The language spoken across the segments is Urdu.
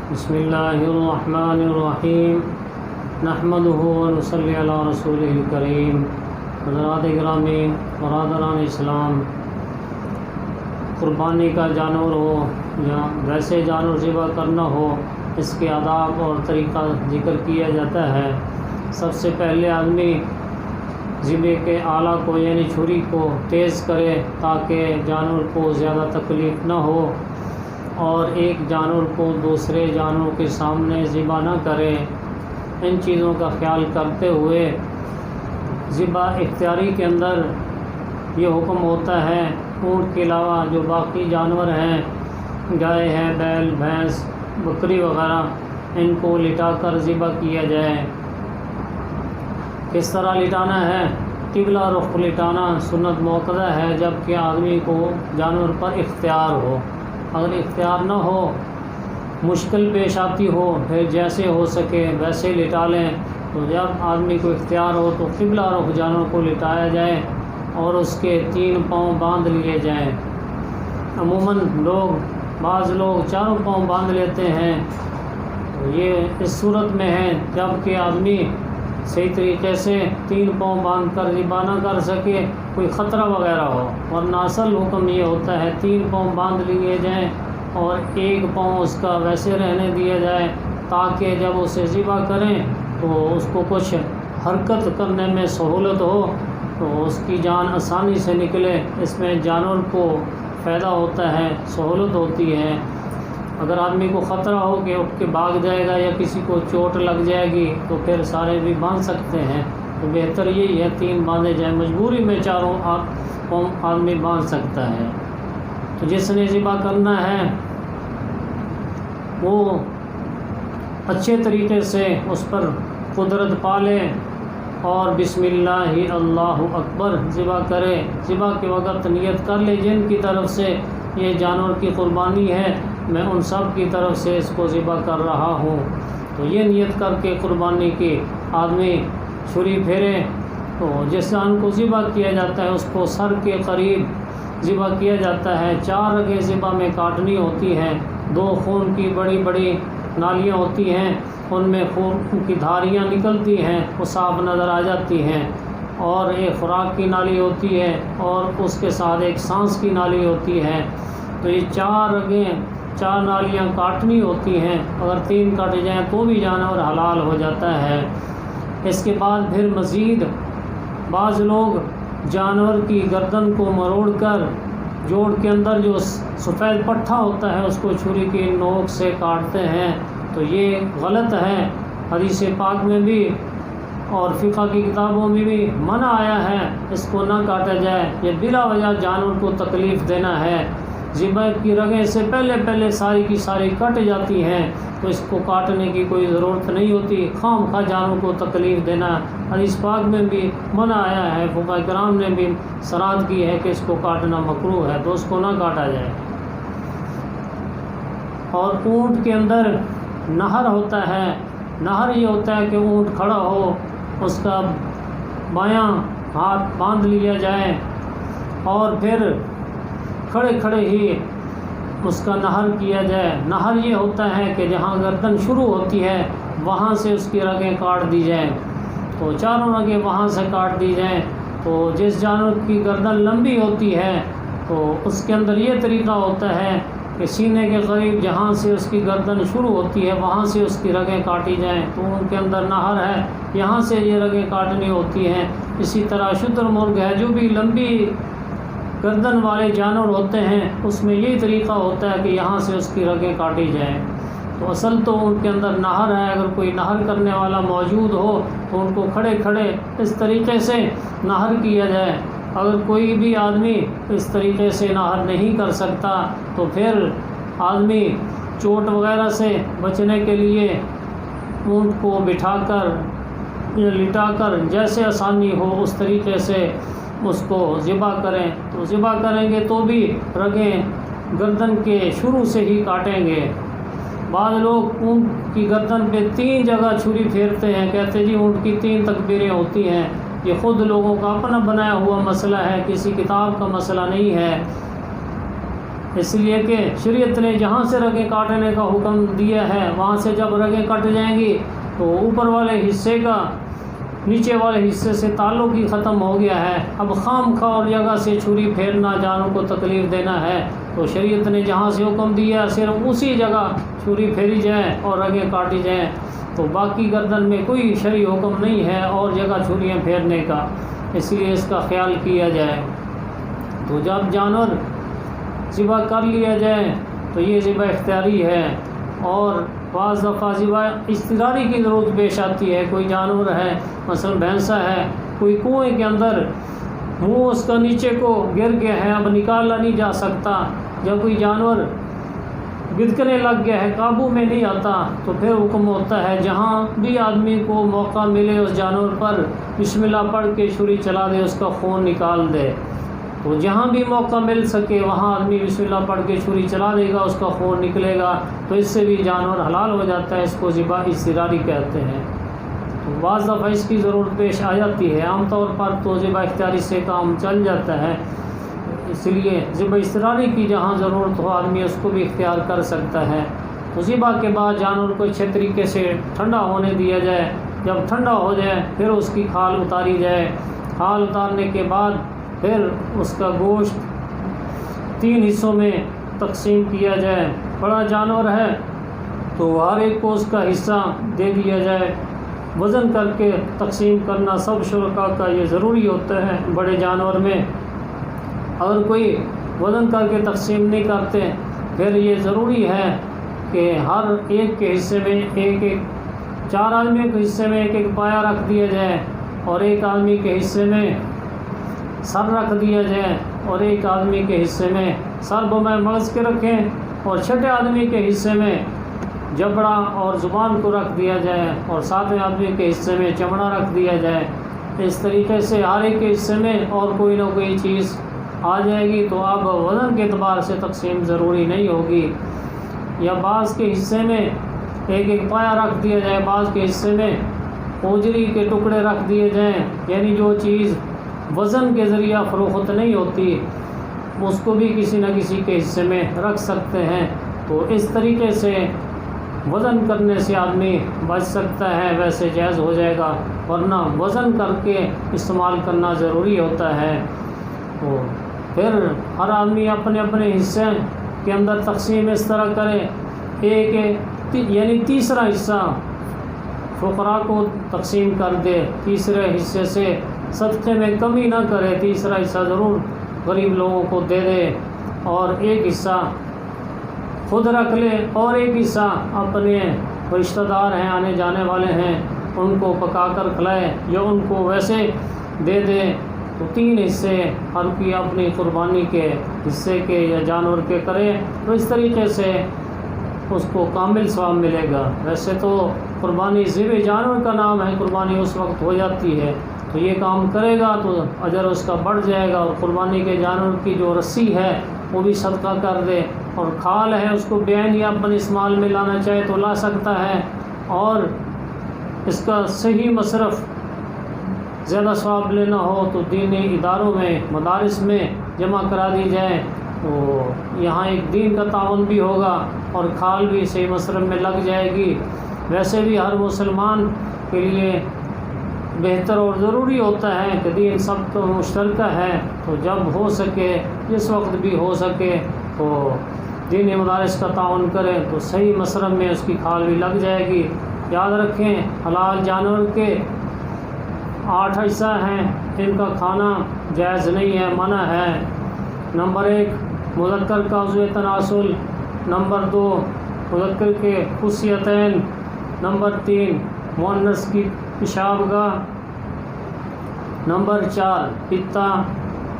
بسم اللہ الرحمن الرحیم نحمدہ ونصلی علی رسولہ الکریم۔ حضرات گرامی، برادران اسلام، قربانی کا جانور ہو یا ویسے جانور ذبح کرنا ہو، اس کے آداب اور طریقہ ذکر کیا جاتا ہے۔ سب سے پہلے آدمی ذبح کے آلہ کو یعنی چھری کو تیز کرے تاکہ جانور کو زیادہ تکلیف نہ ہو، اور ایک جانور کو دوسرے جانور کے سامنے ذبح نہ کرے۔ ان چیزوں کا خیال کرتے ہوئے ذبح اختیاری کے اندر یہ حکم ہوتا ہے، اونٹ کے علاوہ جو باقی جانور ہیں، گائے ہے، بیل، بھینس، بکری وغیرہ، ان کو لٹا کر ذبح کیا جائے۔ کس طرح لٹانا ہے؟ قبلہ رخ لٹانا سنت موقدہ ہے، جبکہ آدمی کو جانور پر اختیار ہو۔ اگر اختیار نہ ہو، مشکل پیش آتی ہو، پھر جیسے ہو سکے ویسے لٹا لیں۔ تو جب آدمی کو اختیار ہو تو قبلہ رخ جانور کو لٹایا جائے اور اس کے 3 پاؤں باندھ لیے جائیں۔ عموماً بعض لوگ 4 پاؤں باندھ لیتے ہیں، یہ اس صورت میں ہے جب کہ آدمی صحیح طریقے سے 3 پاؤں باندھ کر ذبح نہ کر سکے، کوئی خطرہ وغیرہ ہو، ورنہ اصل حکم یہ ہوتا ہے 3 پاؤں باندھ لیے جائیں اور 1 پاؤں اس کا ویسے رہنے دیا جائے، تاکہ جب اسے ذبح کریں تو اس کو کچھ حرکت کرنے میں سہولت ہو، تو اس کی جان آسانی سے نکلے۔ اس میں جانور کو فائدہ ہوتا ہے، سہولت ہوتی ہے۔ اگر آدمی کو خطرہ ہو کہ اٹھ کے بھاگ جائے گا یا کسی کو چوٹ لگ جائے گی تو پھر سارے بھی باندھ سکتے ہیں، تو بہتر یہی ہے 3 باندھے جائیں۔ مجبوری میں 4 پاؤں آدمی باندھ سکتا ہے۔ تو جس نے ذبح کرنا ہے وہ اچھے طریقے سے اس پر قدرت پالے اور بسم اللہ اللہ اکبر ذبح کرے۔ ذبح کے وقت نیت کر لے جن کی طرف سے یہ جانور کی قربانی ہے، میں ان سب کی طرف سے اس کو ذبح کر رہا ہوں۔ تو یہ نیت کر کے قربانی کی آدمی چھری پھیرے، تو جس جانور کو ذبح کیا جاتا ہے اس کو سر کے قریب ذبح کیا جاتا ہے۔ 4 رگیں ذبح میں کاٹنی ہوتی ہیں۔ 2 خون کی بڑی بڑی نالیاں ہوتی ہیں، ان میں خون کی دھاریاں نکلتی ہیں، وہ صاف نظر آ جاتی ہیں، اور ایک خوراک کی نالی ہوتی ہے اور اس کے ساتھ ایک سانس کی نالی ہوتی ہے۔ تو یہ 4 رگیں، 4 نالیاں کاٹنی ہوتی ہیں۔ اگر 3 کٹ جائیں تو بھی جانور حلال ہو جاتا ہے۔ اس کے بعد پھر مزید بعض لوگ جانور کی گردن کو مروڑ کر جوڑ کے اندر جو سفید پٹھا ہوتا ہے اس کو چھری کی نوک سے کاٹتے ہیں، تو یہ غلط ہے۔ حدیث پاک میں بھی اور فقہ کی کتابوں میں بھی منع آیا ہے، اس کو نہ کاٹا جائے، یہ بلا وجہ جانور کو تکلیف دینا ہے۔ ذبح کی رگیں سے پہلے ساری کی ساری کٹ جاتی ہیں، تو اس کو کاٹنے کی کوئی ضرورت نہیں ہوتی، خام خواہ جانور کو تکلیف دینا۔ حدیث پاک میں بھی منع آیا ہے، فقہاء کرام نے بھی صراحت کی ہے کہ اس کو کاٹنا مکروہ ہے، تو اس کو نہ کاٹا جائے۔ اور اونٹ کے اندر نہر ہوتا ہے۔ نہر یہ ہوتا ہے کہ اونٹ کھڑا ہو، اس کا بایاں ہاتھ باندھ لیا جائے اور پھر کھڑے کھڑے ہی اس کا نہر کیا جائے۔ نہر یہ ہوتا ہے کہ جہاں گردن شروع ہوتی ہے وہاں سے اس کی رگیں کاٹ دی جائیں، تو 4 رگیں وہاں سے کاٹ دی جائیں۔ تو جس جانور کی گردن لمبی ہوتی ہے تو اس کے اندر یہ طریقہ ہوتا ہے کہ سینے کے قریب جہاں سے اس کی گردن شروع ہوتی ہے وہاں سے اس کی رگیں کاٹی جائیں، تو ان کے اندر نہر ہے، یہاں سے یہ رگیں کاٹنی ہوتی ہیں۔ اسی طرح شتر مرغ ہے، جو بھی لمبی گردن والے جانور ہوتے ہیں اس میں یہی طریقہ ہوتا ہے کہ یہاں سے اس کی رگیں کاٹی جائیں۔ تو اصل تو ان کے اندر نہر ہے، اگر کوئی نہر کرنے والا موجود ہو تو ان کو کھڑے کھڑے اس طریقے سے نہر کیا جائے۔ اگر کوئی بھی آدمی اس طریقے سے نہر نہیں کر سکتا تو پھر آدمی چوٹ وغیرہ سے بچنے کے لیے اونٹ کو بٹھا کر یا لٹا کر جیسے آسانی ہو اس طریقے سے اس کو ذبح کریں۔ تو ذبح کریں گے تو بھی رگیں گردن کے شروع سے ہی کاٹیں گے۔ بعض لوگ اونٹ کی گردن پہ 3 جگہ چھری پھیرتے ہیں، کہتے جی اونٹ کی 3 تکبیریں ہوتی ہیں۔ یہ خود لوگوں کا اپنا بنایا ہوا مسئلہ ہے، کسی کتاب کا مسئلہ نہیں ہے۔ اس لیے کہ شریعت نے جہاں سے رگیں کاٹنے کا حکم دیا ہے وہاں سے جب رگیں کٹ جائیں گی تو اوپر والے حصے کا نیچے والے حصے سے تعلق ہی ختم ہو گیا ہے۔ اب خام خواہ اور جگہ سے چھری پھیرنا، جانور کو تکلیف دینا ہے، تو شریعت نے جہاں سے حکم دیا صرف اسی جگہ چھری پھیری جائے اور رگیں کاٹی جائیں، تو باقی گردن میں کوئی شرعی حکم نہیں ہے اور جگہ چھریاں پھیرنے کا، اس لیے اس کا خیال کیا جائے۔ تو جب جانور ذبح کر لیا جائے تو یہ ذبح اختیاری ہے، اور بعض دفعہ ذبح اضطراری کی ضرورت پیش آتی ہے۔ کوئی جانور ہے، مثلا بھینسا ہے، کوئی کنویں کے اندر منہ اس کا نیچے کو گر گیا ہے، اب نکالا نہیں جا سکتا، جب کوئی جانور گدکنے لگ گیا ہے، قابو میں نہیں آتا، تو پھر حکم ہوتا ہے جہاں بھی آدمی کو موقع ملے اس جانور پر بسم اللہ پڑھ کے چھری چلا دے، اس کا خون نکال دے۔ تو جہاں بھی موقع مل سکے وہاں آدمی بسم اللہ پڑھ کے چھری چلا دے گا، اس کا خون نکلے گا، تو اس سے بھی جانور حلال ہو جاتا ہے۔ اس کو ذبح اضطراری کہتے ہیں۔ تو بعض دفعہ اس کی ضرورت پیش آ جاتی ہے، عام طور پر تو ذبح اختیاری سے کام چل جاتا ہے، اس لیے ذبح اضطراری کی جہاں ضرورت ہو آدمی اس کو بھی اختیار کر سکتا ہے۔ تو ذبح کے بعد جانور کو اچھے طریقے سے ٹھنڈا ہونے دیا جائے، جب ٹھنڈا ہو جائے پھر اس کی کھال اتاری جائے۔ کھال اتارنے کے بعد پھر اس کا گوشت 3 حصوں میں تقسیم کیا جائے۔ بڑا جانور ہے تو ہر ایک کو اس کا حصہ دے دیا جائے، وزن کر کے تقسیم کرنا سب شرکاء کا یہ ضروری ہوتا ہے۔ بڑے جانور میں اگر کوئی وزن کر کے تقسیم نہیں کرتے پھر یہ ضروری ہے کہ ہر ایک کے حصے میں ایک 4 آدمیوں کے حصے میں ایک پایا رکھ دیا جائے، اور ایک آدمی کے حصے میں سر رکھ دیا جائے، اور ایک آدمی کے حصے میں سر بمائے مغز کے رکھیں، اور چھٹے آدمی کے حصے میں جبڑا اور زبان کو رکھ دیا جائے، اور 7ویں آدمی کے حصے میں چمڑا رکھ دیا جائے۔ اس طریقے سے ہر ایک کے حصے میں اور کوئی نہ کوئی چیز آ جائے گی، تو اب وزن کے اعتبار سے تقسیم ضروری نہیں ہوگی۔ یا بعض کے حصے میں ایک پایا رکھ دیا جائے، بعض کے حصے میں اوجری کے ٹکڑے رکھ دیے جائیں، یعنی جو چیز وزن کے ذریعہ فروخت نہیں ہوتی اس کو بھی کسی نہ کسی کے حصے میں رکھ سکتے ہیں۔ تو اس طریقے سے وزن کرنے سے آدمی بچ سکتا ہے، ویسے جائز ہو جائے گا، ورنہ وزن کر کے استعمال کرنا ضروری ہوتا ہے۔ تو پھر ہر آدمی اپنے اپنے حصے کے اندر تقسیم اس طرح کرے، یعنی تیسرا حصہ فقراء کو تقسیم کر دے، تیسرے حصے سے صدقے میں کمی نہ کرے، تیسرا حصہ ضرور غریب لوگوں کو دے دے، اور ایک حصہ خود رکھ لے، اور ایک حصہ اپنے رشتہ دار ہیں، آنے جانے والے ہیں، ان کو پکا کر کھلائے، یا ان کو ویسے دے دے۔ تو 3 حصے ہر کی اپنی قربانی کے حصے کے یا جانور کے کرے، تو اس طریقے سے اس کو کامل ثواب ملے گا۔ ویسے تو قربانی ذبح جانور کا نام ہے، قربانی اس وقت ہو جاتی ہے، تو یہ کام کرے گا تو اجر اس کا بڑھ جائے گا، اور قربانی کے جانور کی جو رسی ہے وہ بھی صدقہ کر دے، اور کھال ہے اس کو بعین یا اپنے استعمال میں لانا چاہے تو لا سکتا ہے، اور اس کا صحیح مصرف زیادہ ثواب لینا ہو تو دینی اداروں میں، مدارس میں جمع کرا دی جائے، تو یہاں ایک دین کا تعاون بھی ہوگا اور کھال بھی صحیح مصرف میں لگ جائے گی۔ ویسے بھی ہر مسلمان کے لیے بہتر اور ضروری ہوتا ہے کہ دین سب کو مشترکہ ہے، تو جب ہو سکے، جس وقت بھی ہو سکے، تو دینی مدارس کا تعاون کریں تو صحیح مصرف میں اس کی کھال بھی لگ جائے گی۔ یاد رکھیں حلال جانور کے 8 حصہ ہیں، ان کا کھانا جائز نہیں ہے، منع ہے۔ نمبر 1 مذکر کا عضو تناسل، نمبر 2 مذکر کے خصیتین، نمبر 3 مؤنث کی پیشاب گاہ، نمبر 4 پتا،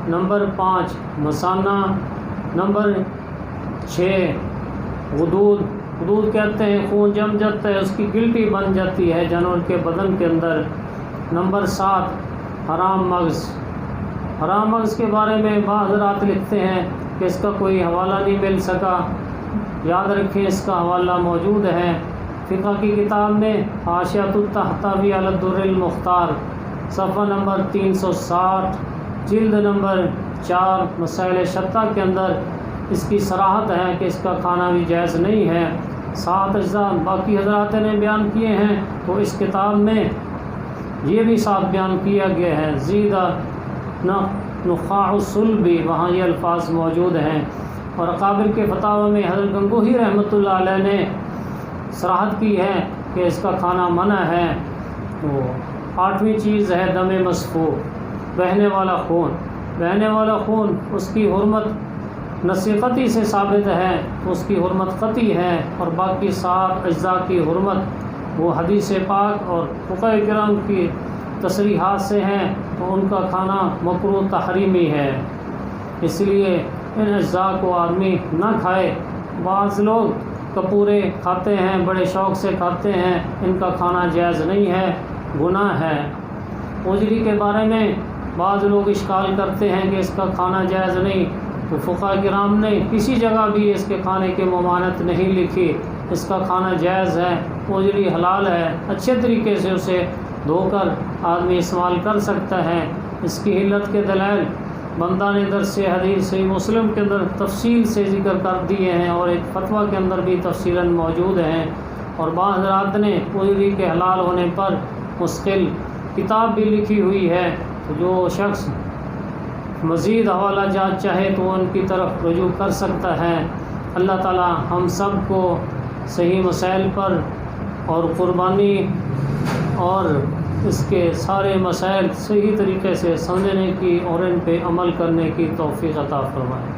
نمبر 5 مثانہ، نمبر 6 غدود، غدود کہتے ہیں خون جم جاتا ہے، اس کی گلٹی بن جاتی ہے جانور کے بدن کے اندر۔ نمبر 7 حرام مغز، حرام مغز کے بارے میں بعض حضرات لکھتے ہیں کہ اس کا کوئی حوالہ نہیں مل سکا، یاد رکھیں اس کا حوالہ موجود ہے فقہ کی کتاب میں حاشیۃ الطحطاوی علی الدر المختار، صفحہ نمبر 360، جلد نمبر 4 مسائل شتہ کے اندر اس کی صراحت ہے کہ اس کا کھانا بھی جائز نہیں ہے۔ 7 اجزاء باقی حضرات نے بیان کیے ہیں، تو اس کتاب میں یہ بھی ساتھ بیان کیا گیا ہے، زیدہ نخاع الصلب، وہاں یہ الفاظ موجود ہیں۔ اور اکابر کے فتاوی میں حضرت گنگوہی رحمۃ اللہ علیہ نے صراحت کی ہے کہ اس کا کھانا منع ہے۔ تو 8ویں چیز ہے دم مسفوح، بہنے والا خون۔ بہنے والا خون اس کی حرمت نص قطعی سے ثابت ہے، تو اس کی حرمت قطعی ہے، اور باقی 7 اجزاء کی حرمت وہ حدیث پاک اور فقہاء کرام کی تصریحات سے ہیں، تو ان کا کھانا مکروہ تحریمی ہے۔ اس لیے ان اجزاء کو آدمی نہ کھائے۔ بعض لوگ کپورے کھاتے ہیں، بڑے شوق سے کھاتے ہیں، ان کا کھانا جائز نہیں ہے، گناہ ہے۔ اجری کے بارے میں بعض لوگ اشکال کرتے ہیں کہ اس کا کھانا جائز نہیں، تو فقہاء کرام نے کسی جگہ بھی اس کے کھانے کی ممانعت نہیں لکھی، اس کا کھانا جائز ہے، اجری حلال ہے، اچھے طریقے سے اسے دھو کر آدمی استعمال کر سکتا ہے۔ اس کی علت کے دلائل بندہ نے درس حدیث صحیح مسلم کے اندر تفصیل سے ذکر کر دیے ہیں، اور ایک فتویٰ کے اندر بھی تفصیلاً موجود ہیں، اور بعض حضرات نے اجری کے حلال ہونے پر مستقل کتاب بھی لکھی ہوئی ہے۔ تو جو شخص مزید حوالہ جات چاہے تو ان کی طرف رجوع کر سکتا ہے۔ اللہ تعالی ہم سب کو صحیح مسائل پر اور قربانی اور اس کے سارے مسائل صحیح طریقے سے سمجھنے کی اور ان پہ عمل کرنے کی توفیق عطا فرمائے۔